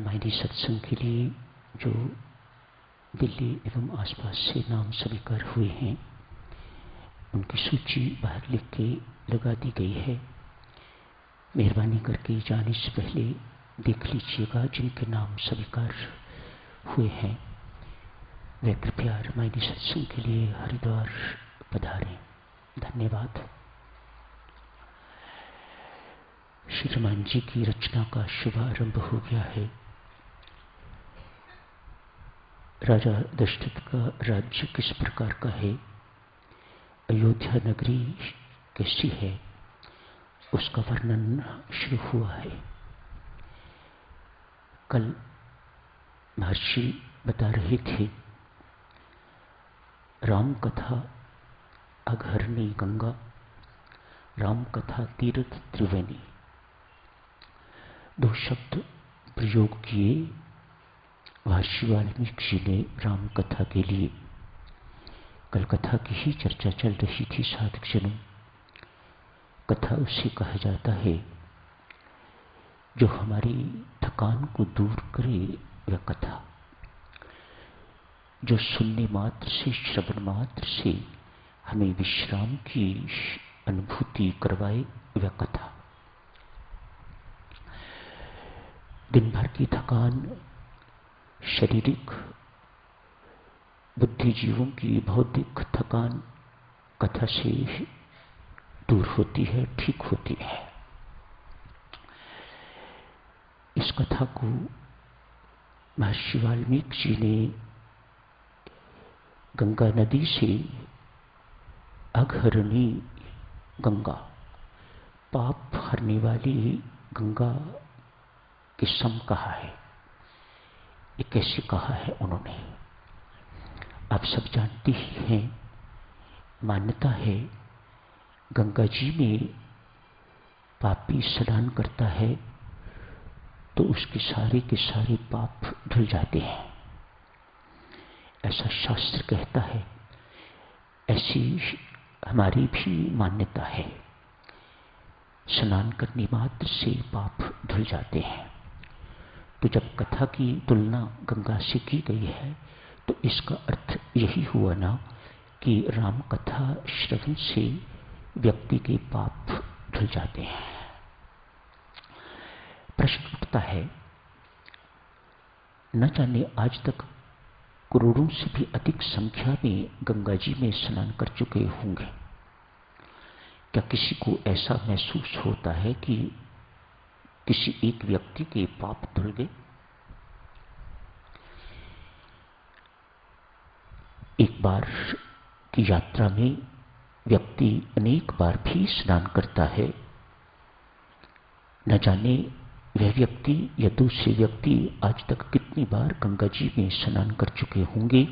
रामायणी सत्संग के लिए जो दिल्ली एवं आसपास से नाम स्वीकार हुए हैं उनकी सूची बाहर लिख के लगा दी गई है। मेहरबानी करके जाने से पहले देख लीजिएगा जिनके नाम स्वीकार हुए हैं वे कृपया रामायणी सत्संग के लिए हरिद्वार पधारें। धन्यवाद। श्री रामायण जी की रचना का शुभारंभ हो गया है। राजा दशरथ का राज्य किस प्रकार का है, अयोध्या नगरी कैसी है, उसका वर्णन शुरू हुआ है। कल महर्षि बता रहे थे राम कथा अघहरणी गंगा, राम कथा तीर्थ त्रिवेणी, दो शब्द प्रयोग किए महर्षि वाल्मीकि जी ने राम कथा के लिए। कल कथा की ही चर्चा चल रही थी साधक जनों। कथा उसे कहा जाता है जो हमारी थकान को दूर करे, वह कथा जो सुनने मात्र से, श्रवण मात्र से हमें विश्राम की अनुभूति करवाए, वह कथा। दिन भर की थकान शारीरिक बुद्धिजीवों की बौद्धिक थकान कथा से दूर होती है, ठीक होती है। इस कथा को महर्षि वाल्मीकि जी ने गंगा नदी से अघहरणी गंगा, पाप हरने वाली गंगा के सम कहा है। ये कैसे कहा है उन्होंने? आप सब जानते ही हैं, मान्यता है गंगा जी में पापी स्नान करता है तो उसके सारे के सारे पाप धुल जाते हैं, ऐसा शास्त्र कहता है। ऐसी हमारी भी मान्यता है, स्नान करने मात्र से पाप धुल जाते हैं। तो जब कथा की तुलना गंगा से की गई है तो इसका अर्थ यही हुआ ना कि राम कथा श्रवण से व्यक्ति के पाप धुल जाते हैं। प्रश्न उठता है, न जाने आज तक करोड़ों से भी अधिक संख्या में गंगा जी में स्नान कर चुके होंगे। क्या किसी को ऐसा महसूस होता है कि किसी एक व्यक्ति के पाप धुल गए? एक बार की यात्रा में व्यक्ति अनेक बार भी स्नान करता है। न जाने वह व्यक्ति या दूसरे व्यक्ति आज तक कितनी बार गंगा जी में स्नान कर चुके होंगे।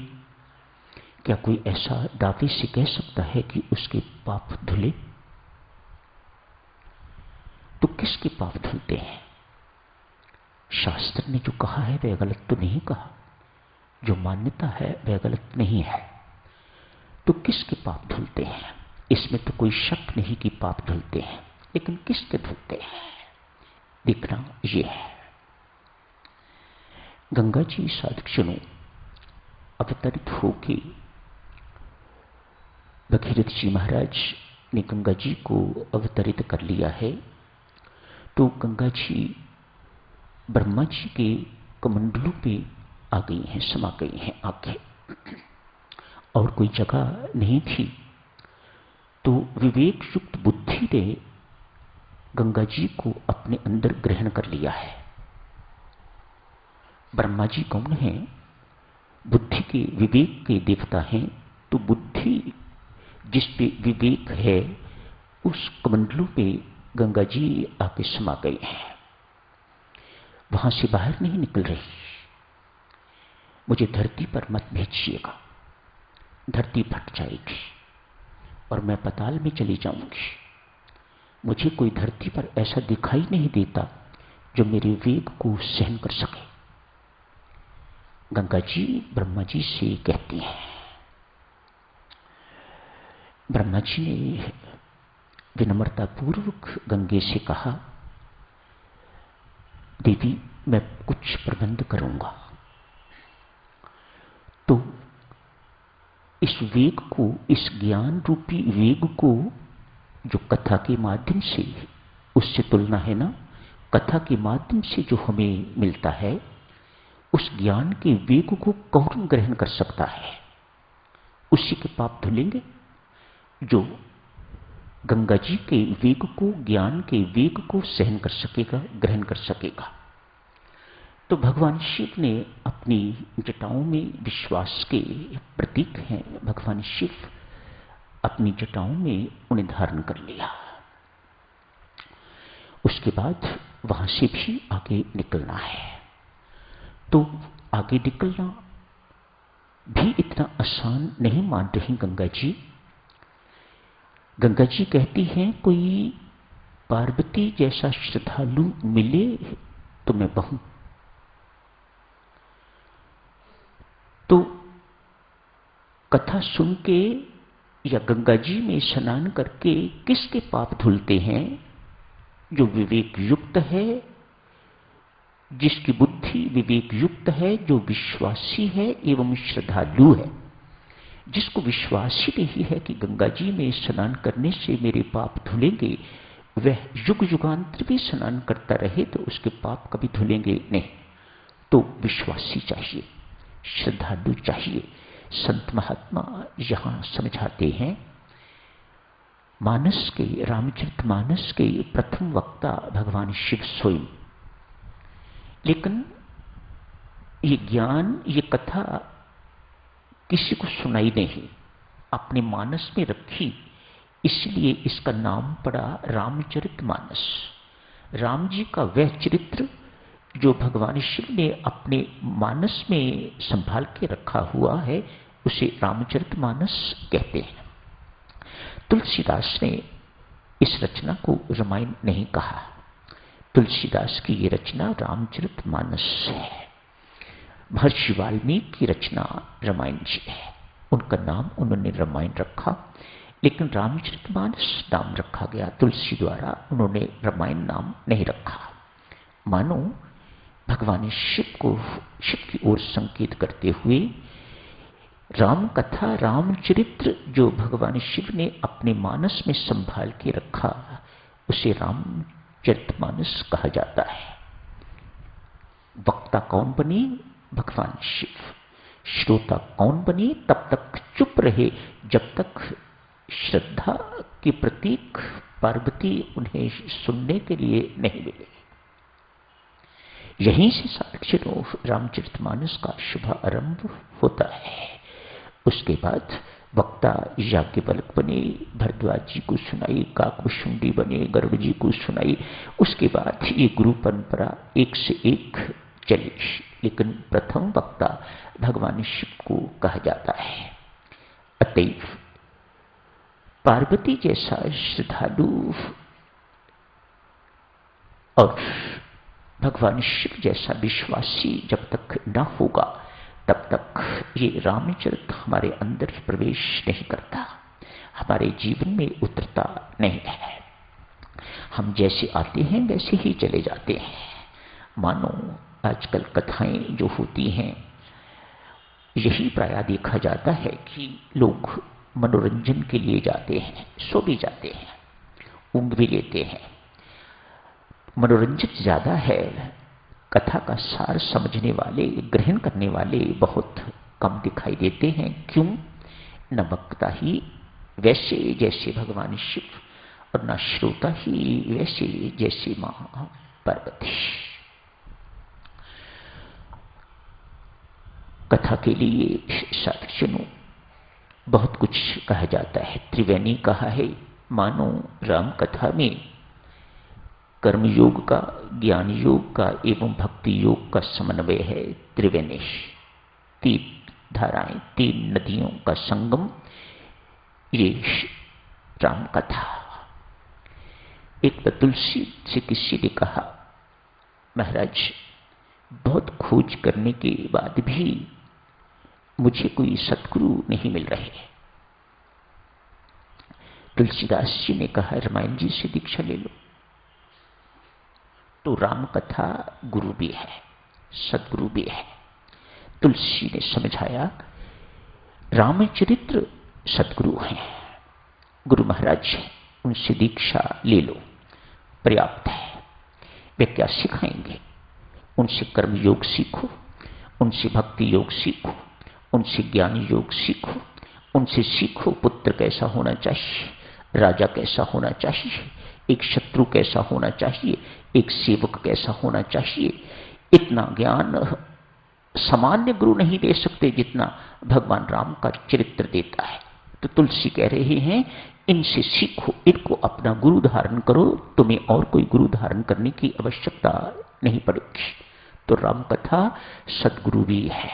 क्या कोई ऐसा दावे से कह सकता है कि उसके पाप धुले? तो किसके पाप धुलते हैं? शास्त्र ने जो कहा है वह गलत तो नहीं कहा, जो मान्यता है वह गलत नहीं है। तो किसके पाप धुलते हैं? इसमें तो कोई शक नहीं कि पाप धुलते हैं, लेकिन किसके धुलते हैं देखना ये है। गंगा जी साधक जनों अवतरित होके भगीरथ जी महाराज ने गंगा जी को अवतरित कर लिया है। तो गंगा जी ब्रह्मा जी के कमंडलों पे आ गई हैं, समा गई हैं आंखें, और कोई जगह नहीं थी। तो विवेक युक्त बुद्धि ने गंगा जी को अपने अंदर ग्रहण कर लिया है। ब्रह्मा जी कौन है? बुद्धि के विवेक के देवता हैं। तो बुद्धि जिस पे विवेक है उस कमंडलों पे गंगा जी आके समा गए हैं, वहां से बाहर नहीं निकल रही। मुझे धरती पर मत भेजिएगा, धरती फट जाएगी और मैं पाताल में चली जाऊंगी। मुझे कोई धरती पर ऐसा दिखाई नहीं देता जो मेरे वेग को सहन कर सके। गंगा जी ब्रह्मा जी से कहती हैं। ब्रह्मा जी ने विनम्रता पूर्वक गंगे से कहा, देवी मैं कुछ प्रबंध करूंगा। तो इस वेग को, इस ज्ञान रूपी वेग को जो कथा के माध्यम से, उससे तुलना है ना, कथा के माध्यम से जो हमें मिलता है, उस ज्ञान के वेग को कौन ग्रहण कर सकता है? उसी के पाप धुलेंगे जो गंगा जी के वेग को, ज्ञान के वेग को सहन कर सकेगा, ग्रहण कर सकेगा। तो भगवान शिव ने अपनी जटाओं में, विश्वास के प्रतीक हैं भगवान शिव, अपनी जटाओं में उन्हें धारण कर लिया। उसके बाद वहां से भी आगे निकलना है। तो आगे निकलना भी इतना आसान नहीं मान रही गंगा जी। गंगा जी कहती हैं, कोई पार्वती जैसा श्रद्धालु मिले तो मैं बहूं। तो कथा सुन के या गंगा जी में स्नान करके किसके पाप धुलते हैं? जो विवेक युक्त है, जिसकी बुद्धि विवेक युक्त है, जो विश्वासी है एवं श्रद्धालु है, जिसको विश्वास ही नहीं है कि गंगा जी में स्नान करने से मेरे पाप धुलेंगे, वह युग युगांतर भी स्नान करता रहे तो उसके पाप कभी धुलेंगे नहीं। तो विश्वासी चाहिए, श्रद्धालु चाहिए। संत महात्मा यहां समझाते हैं, मानस के, रामचरितमानस के प्रथम वक्ता भगवान शिव स्वयं। लेकिन ये ज्ञान, ये कथा किसी को सुनाई नहीं, अपने मानस में रखी, इसलिए इसका नाम पड़ा रामचरितमानस। राम जी का वह चरित्र जो भगवान शिव ने अपने मानस में संभाल के रखा हुआ है, उसे रामचरितमानस कहते हैं। तुलसीदास ने इस रचना को रामायण नहीं कहा। तुलसीदास की ये रचना रामचरितमानस है। महर्षि वाल्मीकि की रचना रामायण जी है, उनका नाम उन्होंने रामायण रखा, लेकिन रामचरितमानस नाम रखा गया। तुलसी द्वारा उन्होंने रामायण नाम नहीं रखा। मानो भगवान शिव को, शिव की ओर संकेत करते हुए राम कथा, रामचरित्र जो भगवान शिव ने अपने मानस में संभाल के रखा, उसे रामचरितमानस कहा जाता है। वक्ता कौन बने? भगवान शिव। श्रोता कौन बने? तब तक चुप रहे जब तक श्रद्धा के प्रतीक पार्वती उन्हें सुनने के लिए नहीं मिले। यहीं से साक्षरों रामचरितमानस का शुभ आरंभ होता है। उसके बाद वक्ता याज्ञवल्क्य बने, भरद्वाज जी को सुनाई, काकभुशुंडी बने, गरुड़ जी को सुनाई। उसके बाद ये गुरु परंपरा एक से एक चली, लेकिन प्रथम वक्ता भगवान शिव को कहा जाता है। अतएव पार्वती जैसा श्रद्धालु और भगवान शिव जैसा विश्वासी जब तक न होगा, तब तक ये रामचरित हमारे अंदर प्रवेश नहीं करता, हमारे जीवन में उतरता नहीं है। हम जैसे आते हैं वैसे ही चले जाते हैं। मानो आजकल कथाएं जो होती हैं, यही प्रायः देखा जाता है कि लोग मनोरंजन के लिए जाते हैं, सो भी जाते हैं, ऊँघ भी लेते हैं। मनोरंजन ज्यादा है, कथा का सार समझने वाले, ग्रहण करने वाले बहुत कम दिखाई देते हैं। क्यों? न वक्ता ही वैसे जैसे भगवान शिव और न श्रोता ही वैसे जैसे मां पार्वती। कथा के लिए साक्षियों बहुत कुछ कहा जाता है। त्रिवेणी कहा है, मानो राम कथा में कर्म योग का, ज्ञान योग का एवं भक्ति योग का समन्वय है। त्रिवेणी, तीन धाराएं, तीन नदियों का संगम, ये राम कथा। एक तुलसी से किसी ने कहा, महाराज बहुत खोज करने के बाद भी मुझे कोई सतगुरु नहीं मिल रहे। तुलसीदास जी ने कहा, रामायण जी से दीक्षा ले लो। तो राम कथा गुरु भी है, सदगुरु भी है। तुलसी ने समझाया रामचरित्र सदगुरु हैं, गुरु महाराज हैं, उनसे दीक्षा ले लो, पर्याप्त है। वे क्या सिखाएंगे? उनसे कर्म योग सीखो, उनसे भक्ति योग सीखो, उनसे ज्ञान योग सीखो, उनसे सीखो पुत्र कैसा होना चाहिए, राजा कैसा होना चाहिए, एक शत्रु कैसा होना चाहिए, एक सेवक कैसा होना चाहिए। इतना ज्ञान सामान्य गुरु नहीं दे सकते जितना भगवान राम का चरित्र देता है। तो तुलसी कह रहे हैं इनसे सीखो, इनको अपना गुरु धारण करो, तुम्हें और कोई गुरु धारण करने की आवश्यकता नहीं पड़ेगी। तो राम कथा सदगुरु भी है।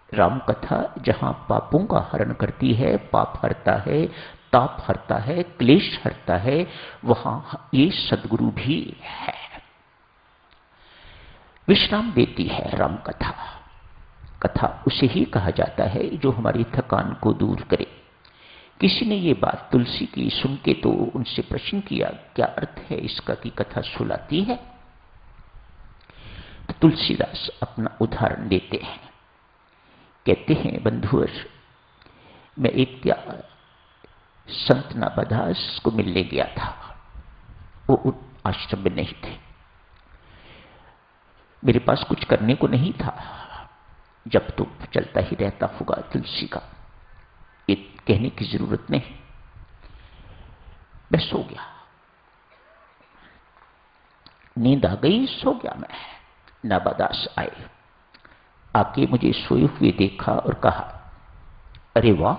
राम कथा जहां पापों का हरण करती है, पाप हरता है, ताप हरता है, क्लेश हरता है, वहां ये सदगुरु भी है, विश्राम देती है राम कथा। कथा उसे ही कहा जाता है जो हमारी थकान को दूर करे। किसी ने ये बात तुलसी की सुन के तो उनसे प्रश्न किया, क्या अर्थ है इसका कि कथा सुलाती है? तो तुलसीदास अपना उदाहरण देते हैं, कहते हैं बंधुवर, मैं एक क्या संत नाबादास को मिलने गया था, वो उन आश्रम में नहीं थे, मेरे पास कुछ करने को नहीं था, जब तो चलता ही रहता होगा तुलसी का, ये कहने की जरूरत नहीं। मैं सो गया, नींद आ गई, सो गया मैं। नाबादास आए, आके मुझे सोए हुए देखा और कहा, अरे वाह,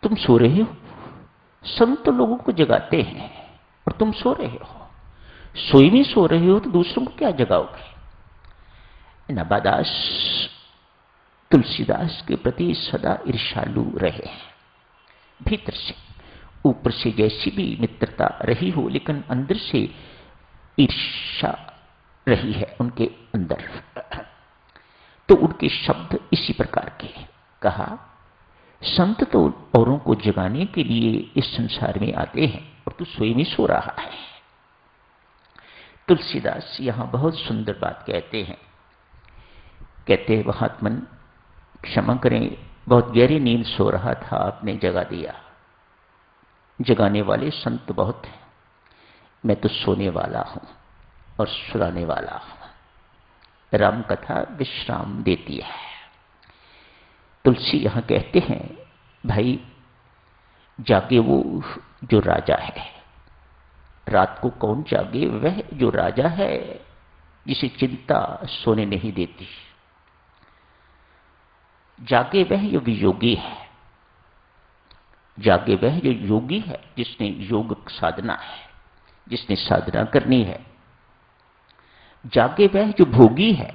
तुम सो रहे हो? संत लोगों को जगाते हैं और तुम सो रहे हो, सोई में सो रहे हो तो दूसरों को क्या जगाओगे? नाबादास तुलसीदास के प्रति सदा ईर्ष्यालु रहे हैं, भीतर से। ऊपर से जैसी भी मित्रता रही हो, लेकिन अंदर से ईर्ष्या रही है उनके अंदर। तो उनके शब्द इसी प्रकार के। कहा, संत तो औरों को जगाने के लिए इस संसार में आते हैं और तू सोई में सो रहा है। तुलसीदास यहां बहुत सुंदर बात कहते हैं, कहते हैं, महात्मन क्षमा करें, बहुत गहरी नींद सो रहा था, आपने जगा दिया। जगाने वाले संत बहुत हैं, मैं तो सोने वाला हूं और सुलाने वाला हूं। राम कथा विश्राम देती है। तुलसी यहां कहते हैं, भाई जागे वो जो राजा है। रात को कौन जागे? वह जो राजा है, जिसे चिंता सोने नहीं देती। जागे वह जो वियोगी है, जागे वह जो योगी है, जिसने योग साधना है, जिसने साधना करनी है। जागे वह जो भोगी है,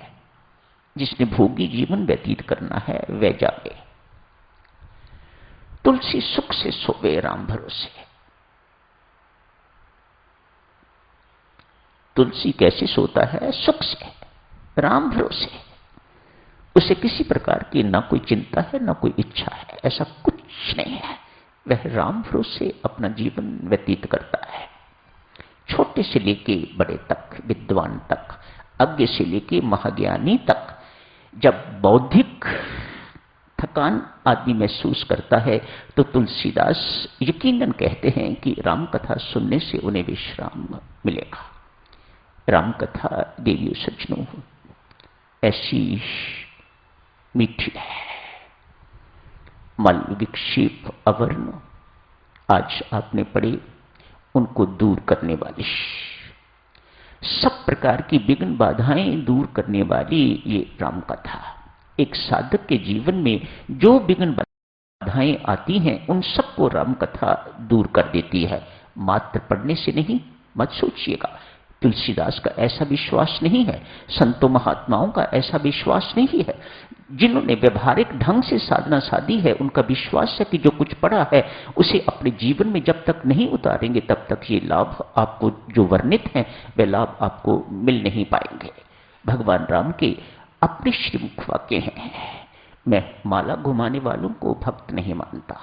जिसने भोगी जीवन व्यतीत करना है, वह जागे। तुलसी सुख से सोवे राम भरोसे। तुलसी कैसे सोता है? सुख से, राम भरोसे। उसे किसी प्रकार की ना कोई चिंता है, ना कोई इच्छा है, ऐसा कुछ नहीं है। वह राम भरोसे अपना जीवन व्यतीत करता है। छोटे से लेके बड़े तक, विद्वान तक, अज्ञ से लेके महाज्ञानी तक, जब बौद्धिक थकान आदमी महसूस करता है तो तुलसीदास यकीनन कहते हैं कि राम कथा सुनने से उन्हें विश्राम मिलेगा। राम कथा देवियों सज्जनों ऐसी मीठी है, मल विक्षेप अवर्ण आज आपने पढ़े, उनको दूर करने वाली, सब प्रकार की विघ्न बाधाएं दूर करने वाली ये राम कथा। एक साधक के जीवन में जो विघ्न बाधाएं आती हैं, उन सबको राम कथा दूर कर देती है। मात्र पढ़ने से नहीं, मत सोचिएगा। तुलसीदास का ऐसा विश्वास नहीं है, संतों महात्माओं का ऐसा विश्वास नहीं है। जिन्होंने व्यवहारिक ढंग से साधना साधी है, उनका विश्वास है कि जो कुछ पढ़ा है उसे अपने जीवन में जब तक नहीं उतारेंगे तब तक ये लाभ आपको जो वर्णित हैं वे लाभ आपको मिल नहीं पाएंगे। भगवान राम के अपने श्रीमुख वाक्य हैं, मैं माला घुमाने वालों को भक्त नहीं मानता,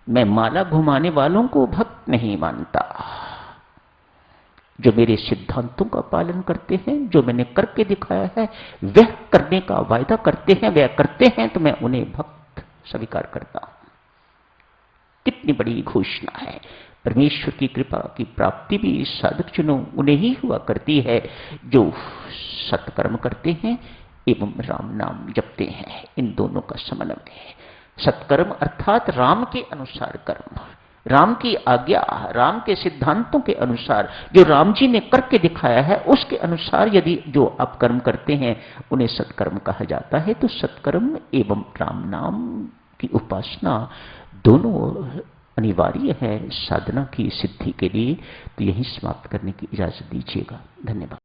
मैं माला घुमाने वालों को भक्त नहीं मानता। जो मेरे सिद्धांतों का पालन करते हैं, जो मैंने करके दिखाया है, वह करने का वायदा करते हैं, वह करते हैं, तो मैं उन्हें भक्त स्वीकार करता हूं। कितनी बड़ी घोषणा है। परमेश्वर की कृपा की प्राप्ति भी साधक जनों उन्हें ही हुआ करती है जो सत्कर्म करते हैं एवं राम नाम जपते हैं। इन दोनों का समन्वय है। सत्कर्म अर्थात राम के अनुसार कर्म, राम की आज्ञा, राम के सिद्धांतों के अनुसार, जो राम जी ने करके दिखाया है उसके अनुसार यदि जो आप कर्म करते हैं उन्हें सत्कर्म कहा जाता है। तो सत्कर्म एवं राम नाम की उपासना दोनों अनिवार्य है साधना की सिद्धि के लिए। तो यही समाप्त करने की इजाजत दीजिएगा। धन्यवाद।